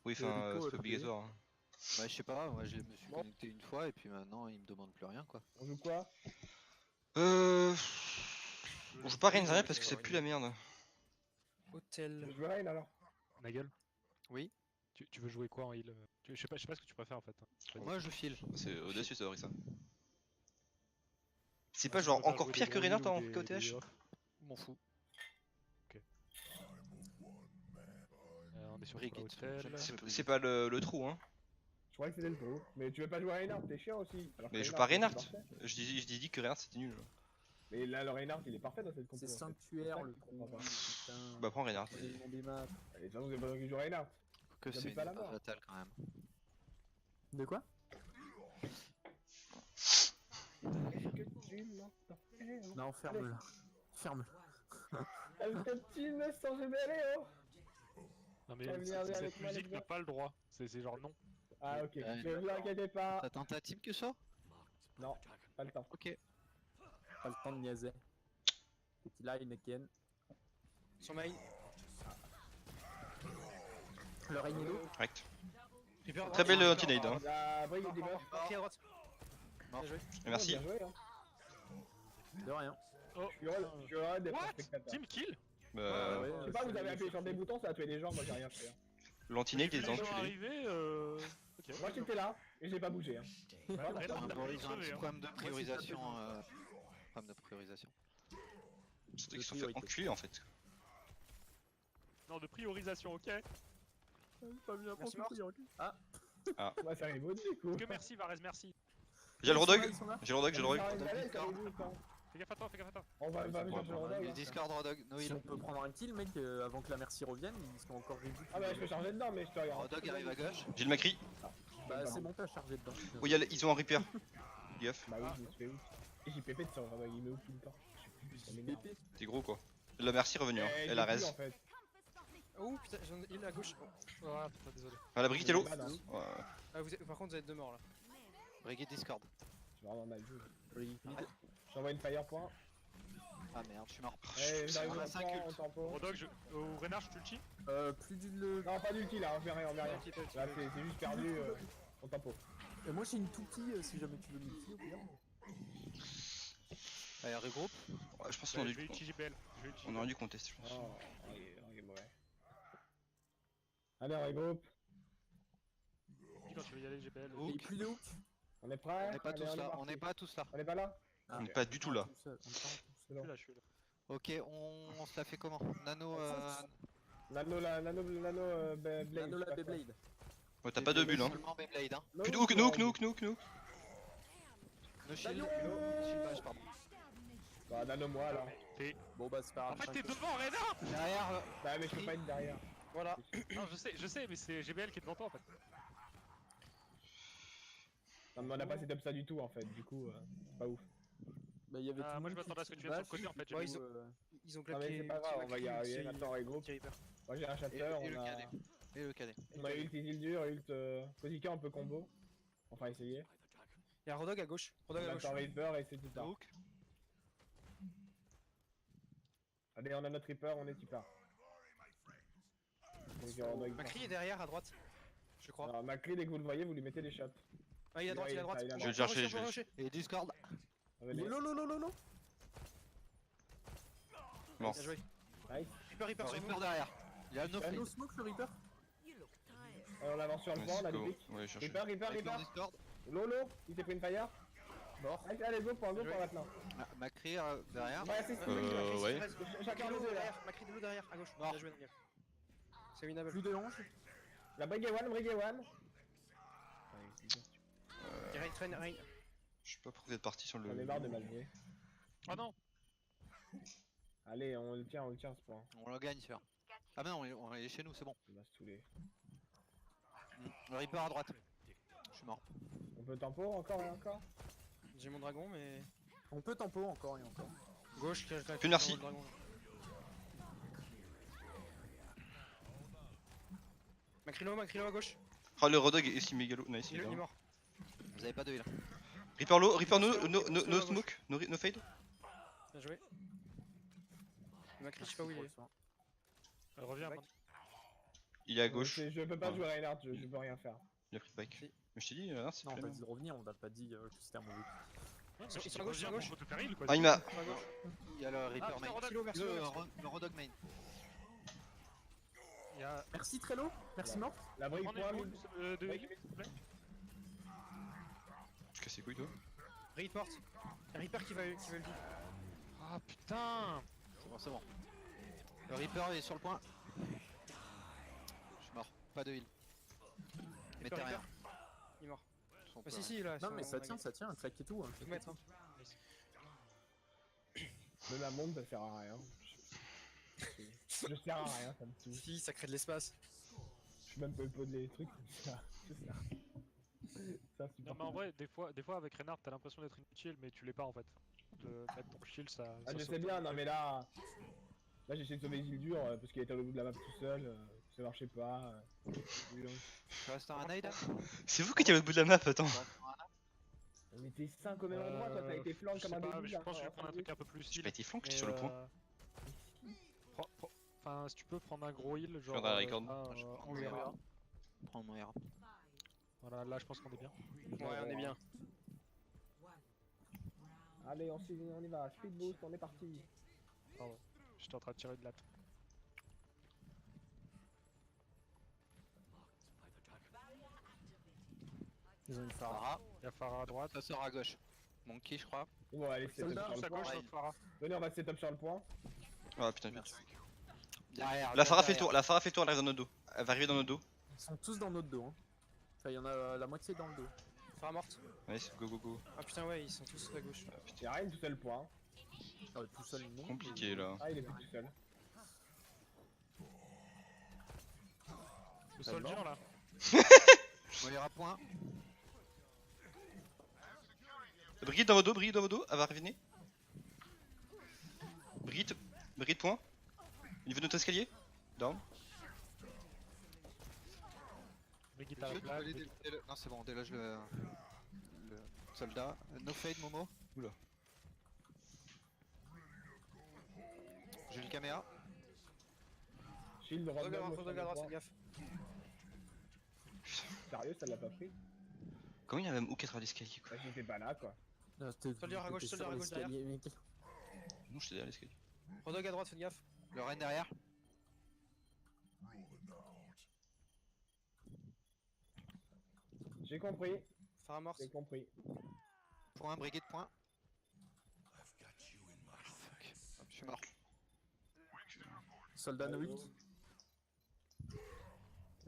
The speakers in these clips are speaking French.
Oui, enfin, c'est pas obligatoire. Hein. Ouais, je sais pas, moi je me suis connecté une fois et puis maintenant il me demande plus rien quoi. On joue quoi? On joue pas Reigns parce que c'est plus la merde. Hôtel. Je joue Rain alors. Nagel, Oui, tu veux jouer quoi en heal je sais pas ce que tu préfères en fait. moi je file. C'est audacieux ça, ça. C'est Ah, pas tu genre préfères encore jouer pire des que gros Reinhardt heals en ou des KOTH? off M'en fous. On est sur Brigitte, Hôtel. C'est pas le trou, hein. Je croyais que c'était le trou. Mais tu veux pas jouer Reinhardt, t'es chiant aussi. Alors que Mais je joue pas Reinhardt, Reinhardt. c'est parfait. Je dis que Reinhardt c'était nul. Mais là, le Reinhardt il est parfait dans cette compo. C'est en fait. sanctuaire C'est le ça que je comprends trou. pas. Putain. Bah prends Reinhardt. C'est le nom des maps. Et de toute façon, vous avez pas besoin qu'il joue Reinhardt. Que Vous c'est avez pas la une mort. fatale quand même. De quoi? Est-ce que tu m'entends? Non, ferme-la. Ferme-la. Est-ce que tu me sens GBL oh? Non mais Viens, viens, viens avec cette moi, musique les n'a gars. pas le droit. C'est genre non. Ah ok, Ouais. ne vous inquiétez pas. T'attends ta team que ça? Non, pas le temps. Ok. Pas le temps de niaiser. Petit line again. Sur main. Le Rainedo. Correct. Reaper, Très belle Reaper, anti-nade. Hein. La Brig du buff. Marqué à droite. Mort. Bien joué. Merci. Bien joué, hein. De rien. Oh, Je suis heureux d'être un what? spectateur. Team kill? Bah, Ouais, Je sais pas, vous avez appuyé sur des boutons, ça a tué des gens, moi j'ai rien fait. Hein. l'anti-nade J'ai des vu les gens enculés. arriver, ok. Moi j'étais là, et j'ai pas bougé. Hein. Voilà. Reinhardt, Bon, ils ont un sauvé, petit hein. problème de priorisation. Problème de priorisation. Surtout qu'ils se sont fait enculer en fait. Non, de priorisation, ok. Pas bien Merci, pour Mort. Ah, Moi ça arrive du coup. Que merci, Varese, merci. J'ai le Rodog. ils sont là. J'ai le Rodog, j'ai le Rodog. Ça arrive d'aller, ça arrive vite, hein. Fais gaffe à toi, fais gaffe à toi. On va chercher le Rodog. Le hein. Discord Rodog, no Si heal. on peut prendre un kill, mec, avant que la merci revienne, ils sont encore réduits. Ah bah je peux charger dedans, mais je te regarde. Rodog arrive à gauche. J'ai le Macri. Bah, c'est bon, t'as chargé dedans. Oh, ils ont un Reaper. Gaffe. Bah oui, je me suis fait ouf. Et j'ai pépé de son Rodog, il met où tout le temps. Je sais plus, ça m'énerve. T'es gros quoi. La merci revenu, hein. Eh, Elle a j'ai plus, res. en fait. Oh putain, il est à gauche. Oh, ah, putain, désolé. Ah, la Brigitte est low. Pas, non. Ouais. Ah, par contre, vous êtes deux morts là. Brigitte Discord. J'ai vraiment mal joué. J'envoie une fire point. Ah merde, je suis mort. Eh, j'arrive On a en 5 temps, en ults. tempo. Rodog, ou Reinhardt, je te le chie. Plus du. Non, pas d'ulti là, on fait rien, on fait rien. Ulti, ulti, Là, ulti. c'est juste perdu en tempo. Moi, j'ai une touti si jamais tu veux l'ulti au pire. Allez, regroupe. Ouais, je pense Je vais utiliser BL. on aurait dû contester, je pense. Oh, il est mauvais. Allez, on regroupe. Dis quand tu veux y aller, GBL. Hook. Et plus de hook. On est prêt? On n'est pas Allez, tous là, parti. on n'est pas tous là. On est pas là? Ah, On est pas du tout là. tout seul, on part tout seul. C'est bon. Je suis là. Ok, on se la fait comment? Nano, Nano, Blade. Nano la je sais pas quoi. Beyblade. Ouais, t'as pas de bulle, hein. seulement Beyblade, hein. No Plus de hook, hook, non, nook, nook, nook. No shield, shieldage, pardon. Bah, nano moi alors. Bon, bah, c'est pas En grave. fait, t'es devant, Reinhardt. Derrière, Bah, mais je peux pas être derrière. Voilà. Non, je sais, mais c'est GBL qui est devant toi en fait. Non, mais on a pas setup ça du tout en fait, du coup, c'est pas ouf. Bah, il y avait Ah, tout moi le je monde m'attendais à ce que tu viennes sur le côté en fait. Ouais, J'ai ils vu. ont- Ils ont Non, mais claqué. c'est pas grave, on va y arriver. Maintenant, on regroupe. Petit Reaper. Moi j'ai un chasseur, et le on a. cadet. Et le cadet. On a ult Isildur, ult. Kozika, on peut combo. Enfin, essayer. Il y a un Rodog à gauche. On Rodog à a gauche. un Reaper et c'est tout ça. Hook. Allez, on a notre Reaper, on est super. Donc, Rodog, Macri est derrière à droite. Je crois. alors, Macri, dès que vous le voyez, vous lui mettez des shots. Ah, il est à droite, il est à droite. Je vais le chercher, Rocher, je vais le Rocher. Et Discord. Venez. Lolo. Mort. Bien joué. Nice. Reaper, Reaper, sur Reaper nous. derrière. Il y a no Il y a flame. no smoke le Reaper. On avance sur le point, on a des pics. Ouais, cherche. Reaper, Avec le Reaper. Discord. Lolo, il s'est pris une fire. Mort. Allez, go pour maintenant. Macri derrière. Ouais, c'est Ouais. Chacun Macri de le l'eau deux là. derrière. Macri de l'eau derrière, à gauche. Mort. Bien joué, Nagel. C'est winnable. Plus de hanches. La Brigade One, Brigade One. Rain. Je sais pas pourquoi vous êtes parti sur le. On est marre de mal jouer. Oh non. Allez, on le tient ce point. On le gagne, celui-là. Ah mais non, on est chez nous, c'est bon. Il va se saouler. Le Reaper à droite. Je suis mort. On peut tempo encore et encore. J'ai mon dragon, mais. On peut tempo encore et encore. Gauche, qui a Puis merci. Macrilo à gauche. Ah, le Rodog est si mégalo. Nice, Il est il est mort. Vous avez pas de heal. Reaper low, Reaper no smoke, no fade. Bien joué. Macri, je sais pas où il est. Reviens. Back. man. Il est à gauche. Je peux pas Ouais. jouer Reinhardt, je peux rien faire. Il a pris le bike. Si. Mais je t'ai dit, non, c'est Non, on plus t'a la dit même. de revenir, on t'a pas dit que c'était un mauvais. Ils sont à gauche, ils sont à gauche. Faut te faire heal quoi. Ah, il m'a. À gauche. Il y a le Reaper putain, main. Rodog. Silo vers silo, vers silo. Le Rodog main. Il y a. Merci Trello, merci Mort. La brique Prenez point, une mid. boule de Ouais. heal, s'il vous plaît. Tu casses les couilles, toi. Report. Un Reaper qui va le dire. Ah putain. C'est bon, c'est bon. Le Reaper est sur le point. Je suis mort. Pas de heal. Mettez Reaper, rien. Reaper. Il est mort. Ils sont Bah pleins. si, là. Non, mais ça tient, un claque et tout. Hein. Faut mettre, hein. Même la montre, ça sert à rien. Je sers à rien, ça me saoule. Si, ça crée de l'espace. Je suis même pas le pot des trucs. Ça, Non mais en vrai, des fois avec Reinhardt t'as l'impression d'être inutile mais tu l'es pas en fait. De mettre ton shield ça. Ah, ça je saute. sais bien, non mais là j'ai essayé de sauver Isildur parce qu'il était au bout de la map tout seul, ça marchait pas. Tu restes un nade là? C'est vous qui étiez à l'autre bout de la map, attends. Tu restes un nade? On était 5 au même endroit, toi t'as été flanc Je comme sais un pas, débile. je pense que je vais prendre un truc un peu plus J'ai heal. pas été flanc, j'étais mais, sur le point. Enfin, si tu peux prendre un gros heal, genre. prendrai la licorne. Je vais en prendre URA. mon Prends mon R. Voilà, là je pense qu'on est bien. Ouais, on est bien. Allez, on y va, speed boost, on est parti. Pardon, j'étais en train de tirer une latte. Ils ont une Pharah. Pharah. Il y a Pharah à droite. Ça sort à gauche. Monkey, je crois. Bon, allez, c'est Soldat, top sur Plus à le point. gauche, Ouais. donc Pharah. Venez, on va setup sur le point. Ah putain, vite. Merci. Derrière. La Pharah fait le derrière. tour, la Pharah fait le tour, elle arrive dans notre dos. Elle va arriver dans notre dos. Ils sont tous dans notre dos. Hein. Enfin, il y en a la moitié dans le dos. Pharah morte. Nice, go go go. Ah putain, ouais, ils sont tous à gauche. Y'a rien tout seul point. Ah, tout seul, non. Compliqué là. Ah, il est plus tout seul. Le soldier là. On ira point. Brigitte dans vos dos, Brigitte dans vos dos, elle va revenir. Brigitte point. Au niveau de notre escalier. Down. Brigitte à la Est-ce que tu peux place. aller Non, c'est bon, déloge le soldat. No fade, Momo. Oula. J'ai le caméra. Shield, Rodog à random, droite, Rodog à droite, fais gaffe. Sérieux, ça l'a pas pris. Comment il y a même hook à travers l'escalier quoi? Bah, j'étais pas là quoi. Soldier à gauche, soldier à gauche derrière. Non, j'étais derrière l'escalier. Rodog à droite, fais gaffe. Le Reine derrière. J'ai compris, Pharah morte. j'ai compris. Point, Brigitte, point. Fuck. Je suis mort. Soldat no ult.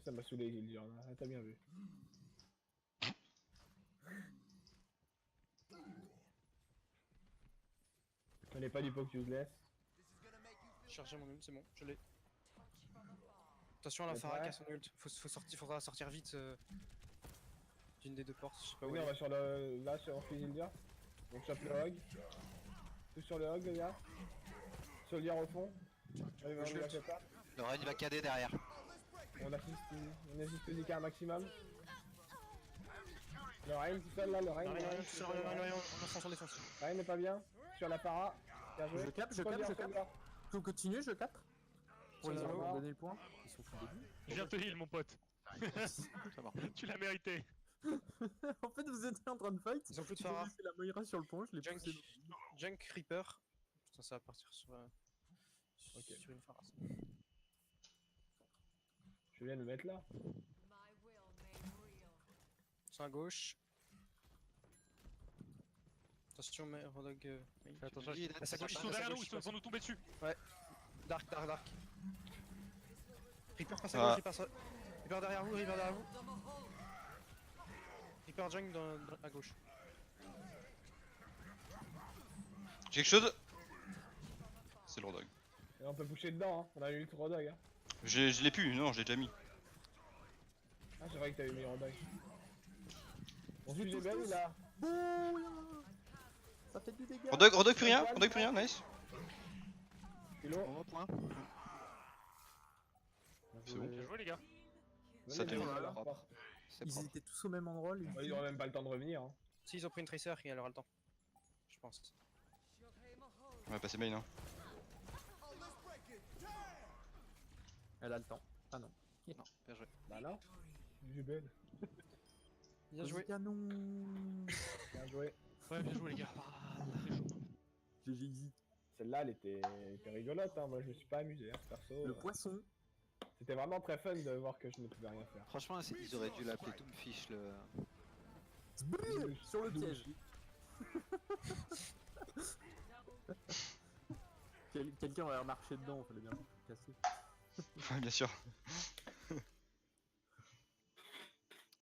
Ça m'a saoulé Isildur, là. Ah, t'as bien vu. On est pas du poke useless. Chercher mon ult, c'est bon, je l'ai. Attention à la T'es Pharah prêt qui a son ult. Faudra sortir vite d'une des deux portes, je sais pas où Venez, on elle est. va sur le. Là, on fait Isildur. On chope le hog. Tout sur le hog, les gars. Soldier au fond. Allez, on Je va lutte. faire ça. Le Reine il va cader derrière. On assiste Zika un maximum. Le Rein tout seul là, le Rein. Rien, le rien, Rein, tout seul, rien, rien, rien, on défonce, on défonce. Rein n'est pas bien. Sur la para. Bien joué. Je capte, je Soldier, capte, je soldier. capte. Tout continue, je capte. Pour les Soldat avoir mort. donné le point. Ils sont fous début. Je viens te heal mon pote. Ça marche. Tu l'as mérité. En fait, vous étiez en train de fight. Ils ont plus de J'ai Pharah. laissé la Moira sur le point, je l'ai Junk, poussé. Junk Reaper. Putain, ça va partir sur, Ok. sur une Pharah. Je viens de me mettre là. Ils sont à gauche. Attention, mais Rodog. Fais attention. dis, Ils ça gauche, sont ça derrière gauche, nous, ils vont nous tomber dessus. Dark, dark, dark. Reaper passe à Ah. gauche, Reaper derrière vous, Reaper derrière vous. Reaper Junk à gauche. J'ai quelque chose. C'est le Rodog. Et on peut pusher dedans, hein. On a eu le Rodog. Hein. Je l'ai plus, non, je l'ai déjà mis. Ah, c'est vrai que t'avais mis Rodog. On suit les belles là. Bouh, ça fait du dégât. Rodog plus rien, nice. Kilo. Momo, point. C'est bon. Bien joué les gars. Ça Venez, te- venez, là. Propre. C'est Ils propre. étaient tous au même endroit, lui. Ils auront même pas le temps de revenir. Hein. Si, ils ont pris une Tracer et elle aura le temps. Je pense. On va passer main, hein. Elle a le temps. Ah non. Non, bien joué. Bah là, Jubel. Bien joué. Canon. Bien joué. Ouais, bien joué les gars. C'est chaud. GG easy. Celle-là, elle était rigolote, hein. Moi, je me suis pas amusé, hein, perso. Le poisson. C'était vraiment très fun de voir que je ne pouvais rien faire. Franchement, ils auraient dû l'appeler Doomfish le. Zbrrr sur le piège. Quelqu'un aurait marché dedans, fallait bien le casser. Ouais, bien sûr.